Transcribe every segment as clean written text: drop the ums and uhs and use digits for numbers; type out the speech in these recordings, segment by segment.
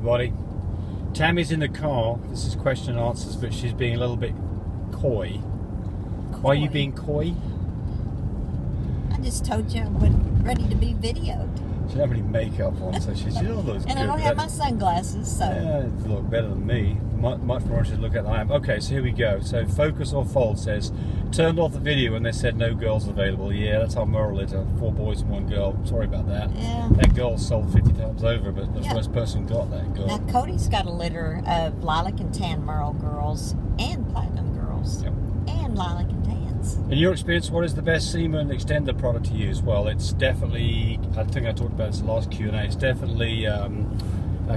everybody. Tammy's in the car. This is question and answers, but she's being a little bit coy. Why are you being coy? I just told you I wasn't ready to be videoed. She doesn't have any makeup on, so she still looks good. And I don't have my sunglasses, so... Yeah, you look better than me. Much more interested to look at than I am. Okay, so here we go. So Focus or Fold says, turned off the video when they said no girls available. Yeah, that's our moral litter. 4 boys and 1 girl. Sorry about that. Yeah. That girl sold 50 times over, but the first person got that girl. Now, Cody's got a litter of lilac and tan merle girls and platinum girls. Yep. And lilac and tans. In your experience, what is the best semen extender product to use? Well, it's definitely, I think I talked about this in the last Q&A, it's definitely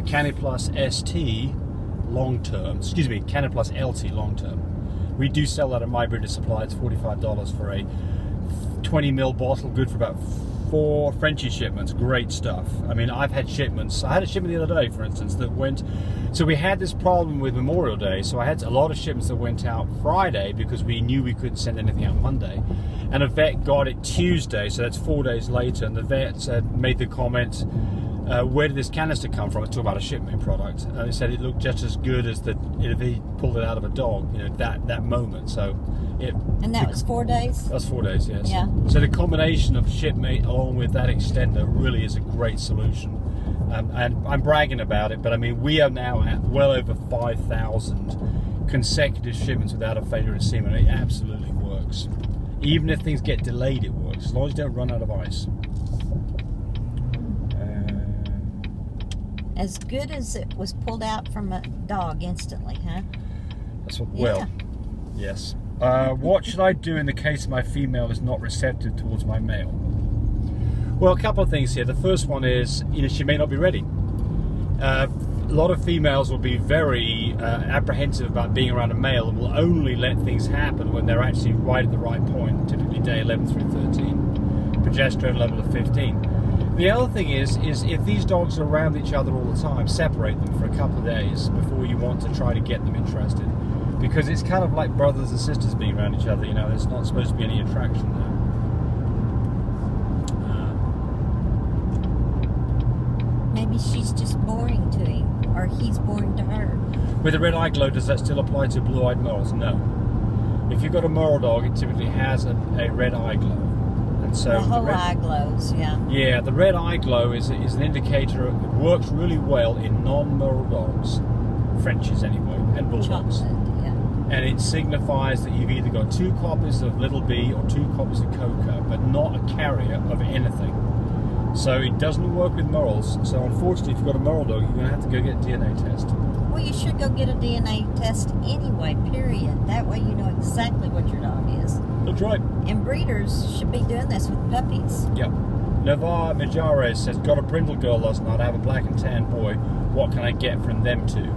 Kennel Plus ST long term. Excuse me, Kennel Plus LT long term. We do sell that at My Breeder Supply. It's $45 for a 20ml bottle, good for about 4 Frenchie shipments. Great stuff. I mean, I've had shipments. I had a shipment the other day, for instance, that went. So we had this problem with Memorial Day. So I had a lot of shipments that went out Friday because we knew we couldn't send anything out Monday. And a vet got it Tuesday, so that's 4 days later. And the vet made the comment, where did this canister come from? It's talking about a shipment product. And they said it looked just as good as if he pulled it out of a dog, you know, that moment. So and that was 4 days? That was 4 days, yes. Yeah. So the combination of shipmate along with that extender really is a great solution. And I'm bragging about it, but I mean, we are now at well over 5,000 consecutive shipments without a failure in semen. It absolutely works. Even if things get delayed, it works, as long as you don't run out of ice. As good as it was pulled out from a dog instantly, huh? That's what, well, yes. What should I do in the case my female is not receptive towards my male? Well, a couple of things here. The first one is, you know, she may not be ready. A lot of females will be very apprehensive about being around a male and will only let things happen when they're actually right at the right point, typically day 11 through 13, progesterone level of 15. The other thing is if these dogs are around each other all the time, separate them for a couple of days before you want to try to get them interested. Because it's kind of like brothers and sisters being around each other, you know, there's not supposed to be any attraction there. Maybe she's just boring to him, or he's boring to her. With a red eye glow, does that still apply to blue-eyed merles? No. If you've got a merle dog, it typically has a red eye glow. And so the whole eye glows, yeah. Yeah, the red eye glow is an indicator. It works really well in non-merle dogs, Frenchies anyway, and bulldogs. And it signifies that you've either got 2 copies of Little B or 2 copies of Coca, but not a carrier of anything. So it doesn't work with merles. So unfortunately, if you've got a merle dog, you're going to have to go get a DNA test. Well, you should go get a DNA test anyway, period. That way you know exactly what your dog is. That's right. And breeders should be doing this with puppies. Yep. Navar Mijares says, got a brindle girl last night. I have a black and tan boy. What can I get from them two?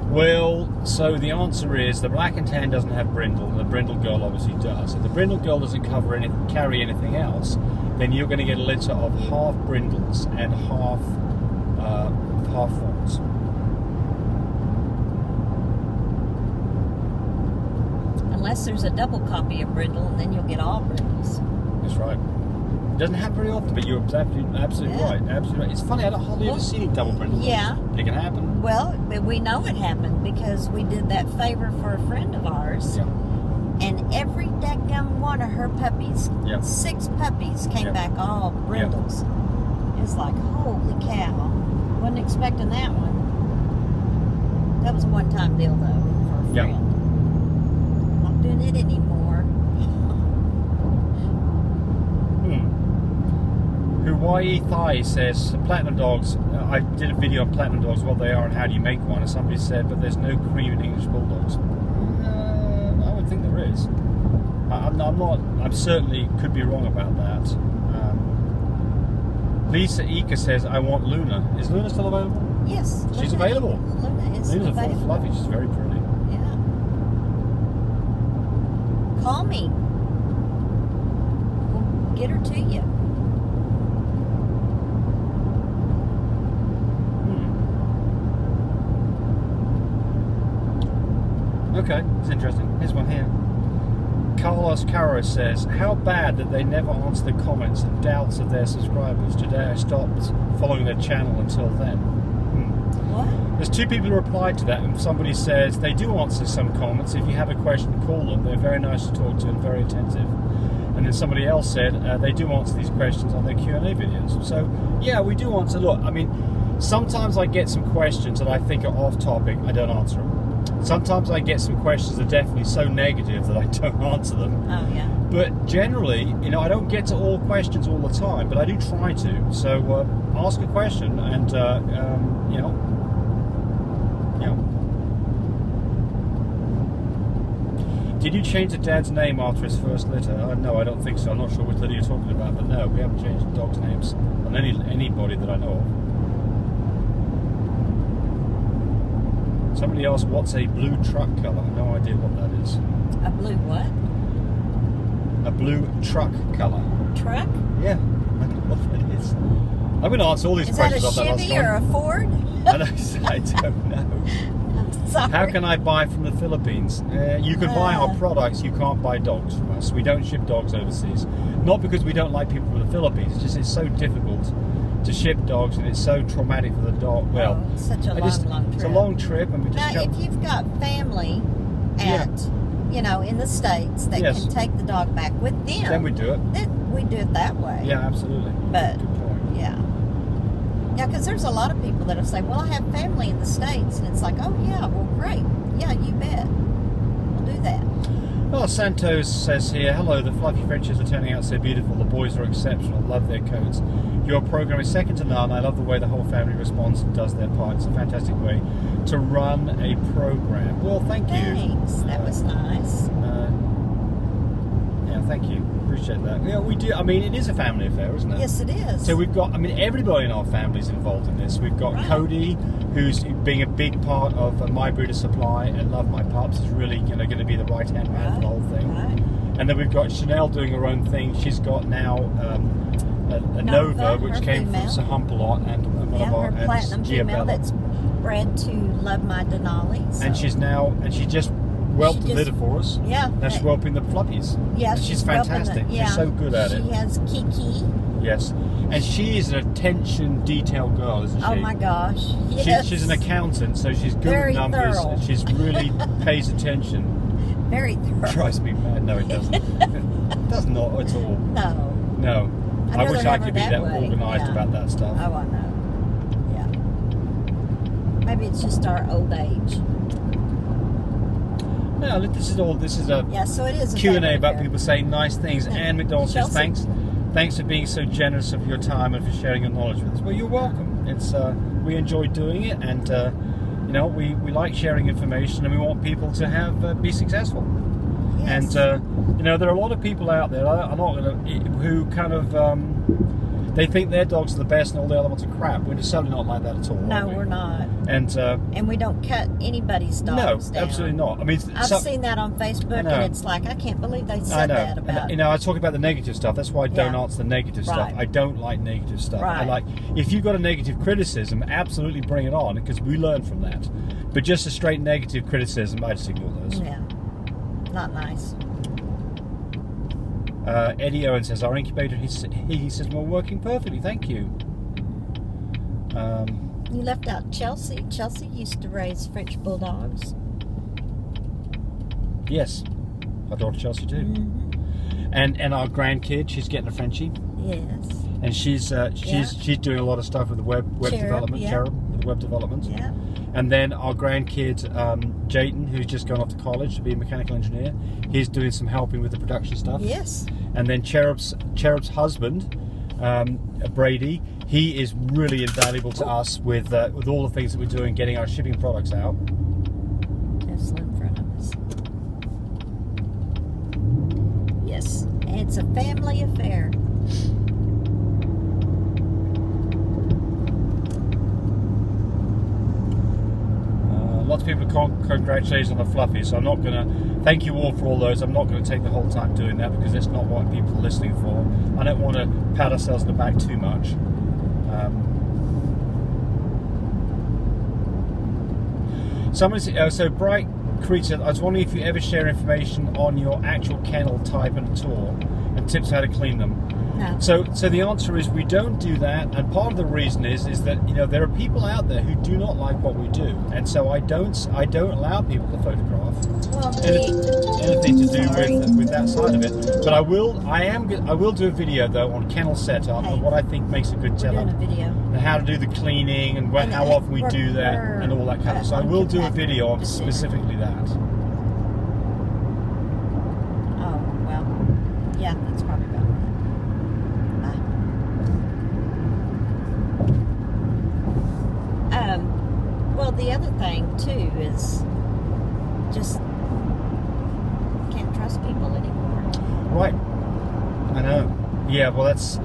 Well, so the answer is the black and tan doesn't have brindle, and the brindle girl obviously does. If the brindle girl doesn't carry anything else, then you're going to get a litter of half brindles and half fawns. Unless there's a double copy of brindle, and then you'll get all brindles. That's right. It doesn't happen very often, but you're absolutely right. Absolutely right. It's funny, I don't hardly ever see double brindles. Yeah. It can happen. Well, we know it happened because we did that favor for a friend of ours. Yeah. And every dadgum one of her puppies, 6 puppies, came back all brindles. It's like, holy cow. Wasn't expecting that one. That was a one-time deal, though, for a friend. Not doing it anymore. Hawaii Thigh says, platinum dogs, I did a video on platinum dogs, what they are and how do you make one, and somebody said, but there's no cream in English bulldogs. I would think there is. I'm certainly could be wrong about that. Lisa Eka says, I want Luna. Is Luna still available? Yes. She's available. Luna is Luna's available. full fluffy, she's very pretty. Yeah. Call me. We'll get her to you. Okay, it's interesting. Here's one here. Carlos Caro says, how bad that they never answer the comments and doubts of their subscribers. Today I stopped following their channel until then. What? There's two people who replied to that, and somebody says they do answer some comments. If you have a question, call them. They're very nice to talk to and very attentive. And then somebody else said they do answer these questions on their Q&A videos. So, yeah, we do answer. Look, I mean, sometimes I get some questions that I think are off topic. I don't answer them. Sometimes I get some questions that are definitely so negative that I don't answer them. Oh, yeah. But generally, you know, I don't get to all questions all the time, but I do try to. So ask a question and, you know. Did you change the dad's name after his first litter? No, I don't think so. I'm not sure which litter you're talking about, but no, we haven't changed the dog's names on anybody that I know of. Somebody asked, what's a blue truck colour? No idea what that is. A blue what? A blue truck colour. Truck? Yeah, I don't know what that is. I'm going to answer all these questions. Is that a Chevy or a Ford? I don't know. Sorry. How can I buy from the Philippines? You can buy our products, you can't buy dogs from us. We don't ship dogs overseas. Not because we don't like people from the Philippines, it's just it's so difficult to ship dogs and it's so traumatic for the dog. Well, it's such a long trip. It's a long trip and we just Now, if you've got family you know, in the States that can take the dog back with them, then we do it. Then we do it that way. Yeah, absolutely. But, good point. Yeah, because there's a lot of people that'll say, well, I have family in the States. And it's like, oh, yeah, well, great. Yeah, you bet. We'll do that. Well, Santos says here, hello, the fluffy Frenchies are turning out so beautiful. The boys are exceptional. Love their coats. Your program is second to none. I love the way the whole family responds and does their part. It's a fantastic way to run a program. Well, thank you. Thanks. That was nice. Yeah, thank you. Appreciate that. Yeah, we do. I mean, it is a family affair, isn't it? Yes, it is. So we've got, I mean, everybody in our family is involved in this. We've got Cody, who's being a big part of My Breeder Supply and Love My Pups, is really, you know, going to be the right-hand man for the whole thing. Right. And then we've got Chanel doing her own thing. She's got now a Nova, which came female. from Sir Humpalot and one of our her platinum female Giabella. that's bred to Love My Denali. So. And she just whelped the litter for us. Yeah. Now she's whelping the fluppies. Yeah, and she's fantastic. She's so good at it. She has Kiki. Yes. And she is an attention detail girl, isn't she? Oh my gosh. Yes. She's an accountant, so she's good Very with numbers thorough. and she's really pays attention. Very thorough. Drives me mad. No, it doesn't. It does not at all. No. No. I wish I could be that way. organised about that stuff. Oh, I know. Yeah. Maybe it's just our old age. No, this is a so it is a Q&A about affair. people saying nice things. Anne McDonald says Chelsea. thanks for being so generous of your time and for sharing your knowledge with us. Well, you're welcome. It's we enjoy doing it, and you know, we like sharing information, and we want people to have be successful. Yes. And you know, there are a lot of people out there who kind of they think their dogs are the best and all the other ones are crap. We're certainly not like that at all. No, we're not. And we don't cut anybody's dogs down. No, absolutely not. I mean, I've seen that on Facebook, and it's like, I can't believe they said that about. And, you know, I talk about the negative stuff. That's why I don't answer the negative stuff. I don't like negative stuff. Right. I like, if you've got a negative criticism, absolutely bring it on, because we learn from that. But just a straight negative criticism, I just ignore those. Yeah, not nice. Eddie Owen says, our incubator, he says, we're working perfectly, thank you. You left out Chelsea. Chelsea used to raise French bulldogs. Yes, our daughter Chelsea too. Mm-hmm. And our grandkid, she's getting a Frenchie. Yes. And she's doing a lot of stuff with the web development, Cherub, with web development. Yeah. And then our grandkid, Jayden, who's just gone off to college to be a mechanical engineer, he's doing some helping with the production stuff. Yes. And then Cherub's husband, Brady, he is really invaluable to us with all the things that we're doing, getting our shipping products out. Tesla in front of us. Yes, it's a family affair. Lots of people congratulations on the fluffy, so I'm not going to thank you all for all those. I'm not going to take the whole time doing that because it's not what people are listening for. I don't want to pat ourselves in the back too much. So Bright Creature, I was wondering if you ever share information on your actual kennel type and tour tips how to clean them. No. So the answer is we don't do that, and part of the reason is that there are people out there who do not like what we do, and so I don't allow people to photograph anything to do with that side of it. But I will do a video though on kennel setup and what I think makes a good setup, doing a video. and how to do the cleaning and how often we do that and all that kind of stuff. So I will do a video on specifically that. Oh well, yeah, that's probably about right. Well, the other thing too is just can't trust people anymore. Right. I know. Yeah. Well, that's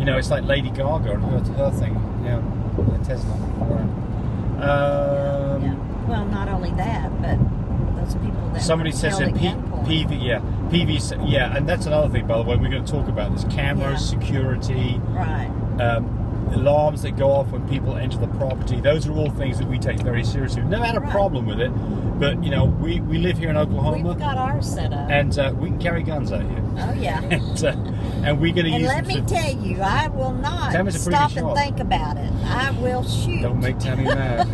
it's like Lady Gaga and her thing. Yeah. The Tesla. Right. Yeah. Well, not only that, but those people that somebody says that PV. Yeah, and that's another thing. By the way, we're going to talk about this: cameras, security. Right. Alarms that go off when people enter the property. Those are all things that we take very seriously. We've never had a problem with it, but we live here in Oklahoma. We've got ours set up, and we can carry guns out here. Oh yeah. and we're going to use. And let me tell you, I will not stop and think about it. I will shoot. Don't make Tammy mad.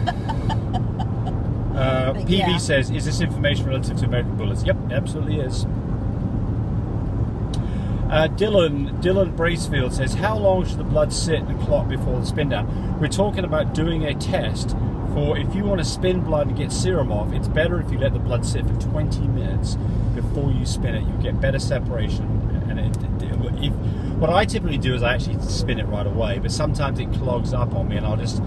PV says, "Is this information relative to American bullets?" Yep, absolutely is. Dylan Bracefield says, how long should the blood sit and clot before the spin down? We're talking about doing a test for if you want to spin blood and get serum off, it's better if you let the blood sit for 20 minutes before you spin it. You'll get better separation. And what I typically do is I actually spin it right away, but sometimes it clogs up on me and I'll just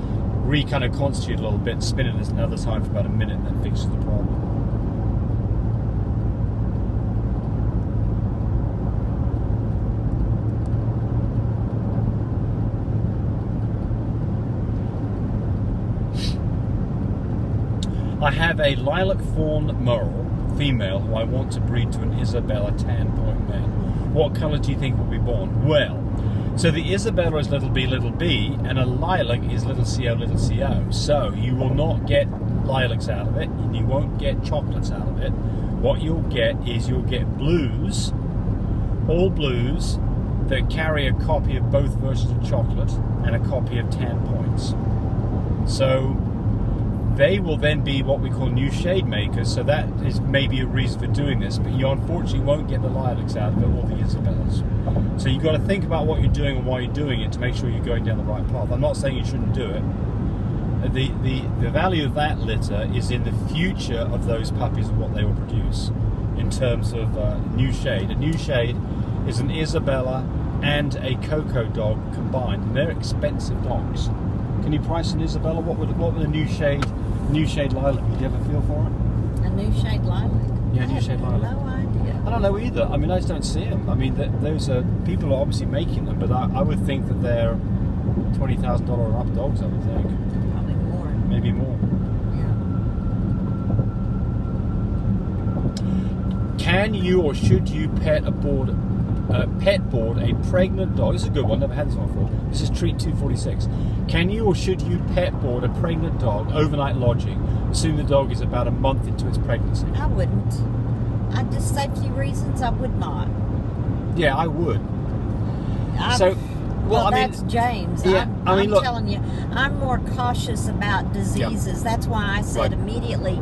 kind of constitute a little bit and spin it another time for about a minute and that fixes the problem. I have a lilac fawn merle female who I want to breed to an Isabella tan point male. What colour do you think will be born? Well, so the Isabella is little b, and a lilac is little co. So you will not get lilacs out of it, and you won't get chocolates out of it. What you'll get is blues, all blues, that carry a copy of both versions of chocolate and a copy of tan points. So they will then be what we call new shade makers, so that is maybe a reason for doing this, but you unfortunately won't get the lilacs out of it or the Isabellas. So you've got to think about what you're doing and why you're doing it to make sure you're going down the right path. I'm not saying you shouldn't do it. The value of that litter is in the future of those puppies and what they will produce in terms of new shade. A new shade is an Isabella and a Cocoa dog combined, and they're expensive dogs. Can you price an Isabella? What would a new shade lilac? Do you have a feel for it? A new shade lilac? Yeah, new shade lilac. No idea. I don't know either. I mean, I just don't see them. I mean, those are people are obviously making them, but I would think that they're $20,000 up dogs. I would think. Probably more. Maybe more. Yeah. Can you or should you pet board a pregnant dog? This is a good one. Never had this one before. This is Treat 246. Can you or should you pet board a pregnant dog overnight lodging? Assume the dog is about a month into its pregnancy. I wouldn't. Just safety reasons, I would not. Yeah, I would. That's James. Yeah, I'm telling you, I'm more cautious about diseases. Yeah. That's why I said immediately,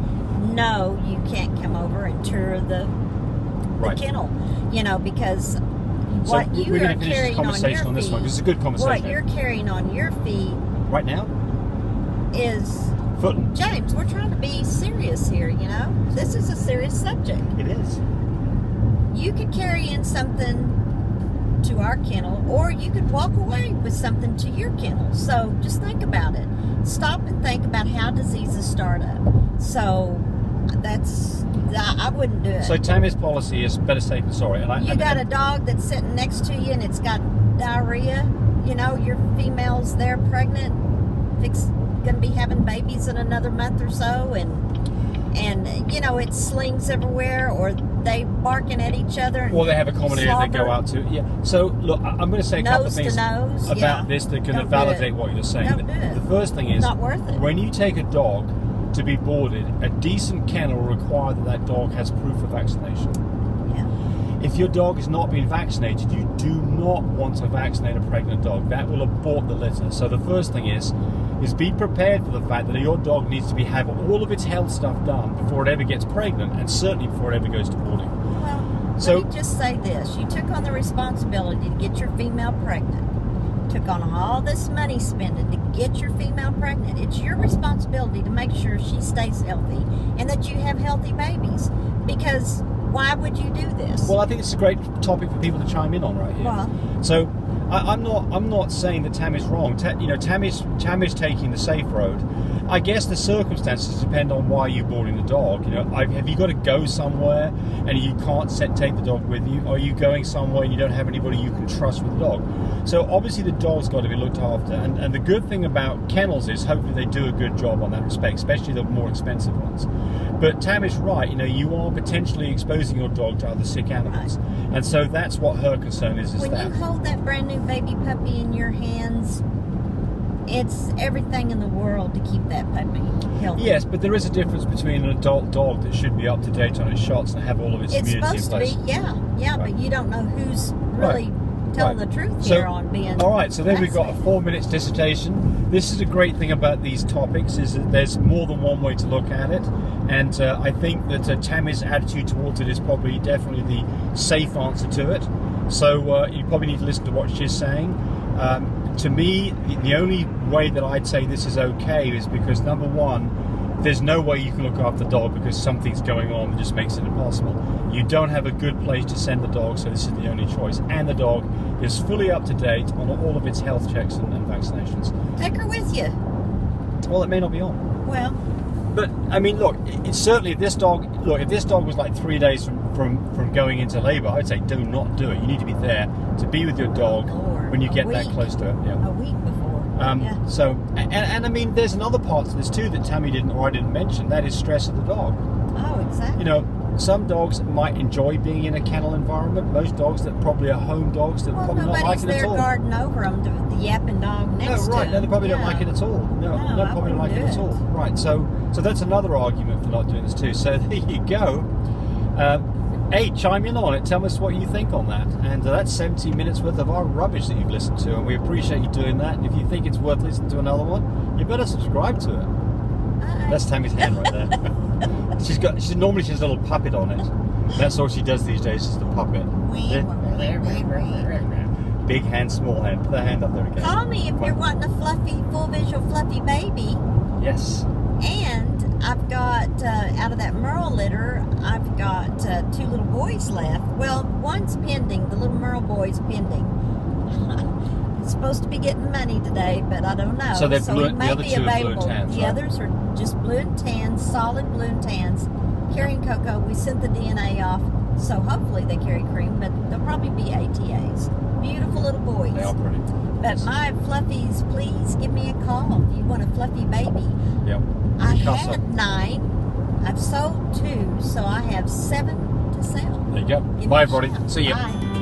no, you can't come over and tour the kennel. Because what you are carrying on your feet, this one. This is a good conversation. What you're carrying on your feet right now is footing. James, we're trying to be serious here. This is a serious subject. It is. You could carry in something to our kennel, or you could walk away with something to your kennel. So just think about it. Stop and think about how diseases start up. So I wouldn't do it. So Tammy's policy is better safe than sorry. You got a dog that's sitting next to you and it's got diarrhea. Your female's there pregnant, going to be having babies in another month or so, and it slings everywhere, or they barking at each other. Or they have a common area they go out to. Yeah. So look, I'm going to say a couple of things about this that can validate what you're saying. Don't do it. The first thing is, not worth it. When you take a dog to be boarded, a decent kennel will require that dog has proof of vaccination. Yeah. if your dog is not being vaccinated, you do not want to vaccinate a pregnant dog. That will abort the litter. So the first thing is be prepared for the fact that your dog needs to have all of its health stuff done before it ever gets pregnant, and certainly before it ever goes to boarding. Well, so, let me just say this. You took on the responsibility to get your female pregnant. Took on all this money spending to get your female pregnant. It's your responsibility to make sure she stays healthy and that you have healthy babies. Because why would you do this? Well, I think it's a great topic for people to chime in on right here. Well, so I'm not saying that Tammy's wrong. Tammy's taking the safe road. I guess the circumstances depend on why you're boarding the dog. Have you got to go somewhere and you can't take the dog with you? Or are you going somewhere and you don't have anybody you can trust with the dog? So obviously the dog's got to be looked after. And the good thing about kennels is hopefully they do a good job on that respect, especially the more expensive ones. But Tammy's right. You are potentially exposing your dog to other sick animals, right. And so that's what her concern is. When you hold that brand new baby puppy in your hands, it's everything in the world to keep that puppy healthy. Yes, but there is a difference between an adult dog that should be up to date on its shots and have all of its immunity in place. It's supposed to be, yeah, right. But you don't know who's really telling the truth here on being. All right, so then we've got a 4 minutes dissertation. This is a great thing about these topics is that there's more than one way to look at it, and I think that Tammy's attitude towards it is probably definitely the safe answer to it. So you probably need to listen to what she's saying. To me, the only way that I'd say this is okay is because, number one, there's no way you can look after the dog because something's going on that just makes it impossible. You don't have a good place to send the dog, so this is the only choice. And the dog is fully up to date on all of its health checks and vaccinations. Take her with you. Well, it may not be on. Well, but I mean, look, it's certainly if this dog was like 3 days from going into labour, I'd say do not do it. You need to be there to be with your dog when you get that close to it. Yeah. A week before. So, and I mean, there's another part to this too that Tammy didn't or I didn't mention. That is stress of the dog. Oh, exactly. Some dogs might enjoy being in a kennel environment. Most dogs that probably are home dogs that probably not like it at all. Nobody's there guarding over them, the yapping dog next to them. No, they probably don't like it at all. No, probably don't like it at all. Right, so that's another argument for not doing this too. So there you go. Hey, chime in on it. Tell us what you think on that. And that's 17 minutes worth of our rubbish that you've listened to, and we appreciate you doing that. And if you think it's worth listening to another one, you better subscribe to it. That's Tammy's hand right there. Normally she has a little puppet on it. That's all she does these days, is the puppet. Big hand, small hand. Put that hand up there again. Call me if you're wanting a fluffy, full visual fluffy baby. Yes. And I've got, out of that Merle litter, I've got 2 little boys left. Well, one's pending. The little Merle boy's pending. It's supposed to be getting money today, but I don't know. So the be other 2 are blue and tans, The others are just blue and tans, solid blue and tans. Carrying cocoa, we sent the DNA off, so hopefully they carry cream, but they'll probably be ATAs. Beautiful little boys. They are pretty. But my fluffies, please give me a call if you want a fluffy baby. Yep. I had 9. I've sold 2, so I have 7 to sell. There you go. Bye, everybody. See you. Bye.